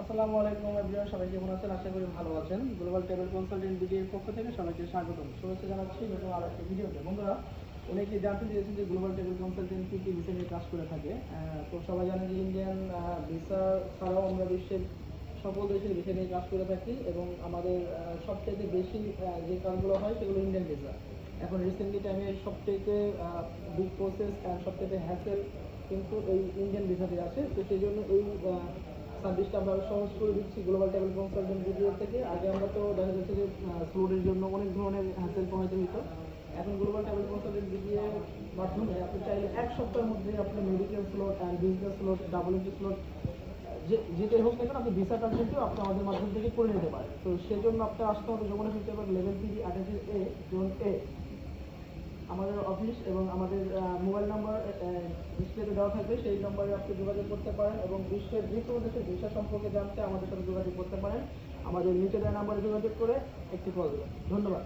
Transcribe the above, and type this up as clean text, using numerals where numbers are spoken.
আসসালামু আলাইকুম এভরিওয়ান, সবাই কেমন আছেন? আশা করি ভালো আছেন। গ্লোবাল ট্রাভেল কনসালটেন্ট বিডির পক্ষ থেকে সবাইকে স্বাগতম। শুভেচ্ছা জানাচ্ছি নতুন আরো একটা ভিডিওতে। বন্ধুরা, অনেকেই জানতে চেয়েছেন যে গ্লোবাল ট্রাভেল কনসালটেন্ট কি কি ভিসা নিয়ে কাজ করে থাকে। তো সবাই জানেন যে ইন্ডিয়ান ভিসা ছাড়াও আমরা বিশ্বের সকল দেশের ভিসা নিয়ে কাজ করে থাকি এবং আমাদের সবচেয়ে বেশি যে কাজগুলো হয় সেগুলো ইন্ডিয়ান ভিসা। এখন রিসেন্টলি টাইমে সবচেয়ে বিগ প্রসেস অ্যান্ড সবচেয়ে হ্যাসেল কিন্তু এই ইন্ডিয়ান ভিসাতে আছে। তো সেই জন্য এই সার্ভিসটা আমরা সহজ করে দিচ্ছি গ্লোবাল ট্রাভেল কনসালটেন্ট ভিডিও থেকে। আগে আমরা তো দেখা যাচ্ছে যে স্লোডের জন্য অনেক ধরনের হ্যাসেল পোহাইতে হতো। এখন গ্লোবাল ট্রাভেল কনসালটেন্ট ভিডিওর মাধ্যমে আপনি চাইলে এক সপ্তাহের মধ্যে আপনি medical slot and business slot double entry slot যেটাই হোক না কেন আপনি ভিসাটা কিন্তু আপনি আমাদের মাধ্যম থেকে করে নিতে পারেন। তো সেই জন্য আপনার আসতে হবে Jamuna future park level 3 88A zone এ আমাদের অফিস, এবং আমাদের মোবাইল নাম্বার ডিসপ্লেতে দেওয়া থাকবে। সেই নম্বরে আপনি যোগাযোগ করতে পারেন এবং বিশ্বের যে কোনো দেশের ভিসা সম্পর্কে জানতে আমাদের সাথে যোগাযোগ করতে পারেন। আমাদের নিচে দেওয়া নাম্বারে যোগাযোগ করে একটি কল দেবেন। ধন্যবাদ।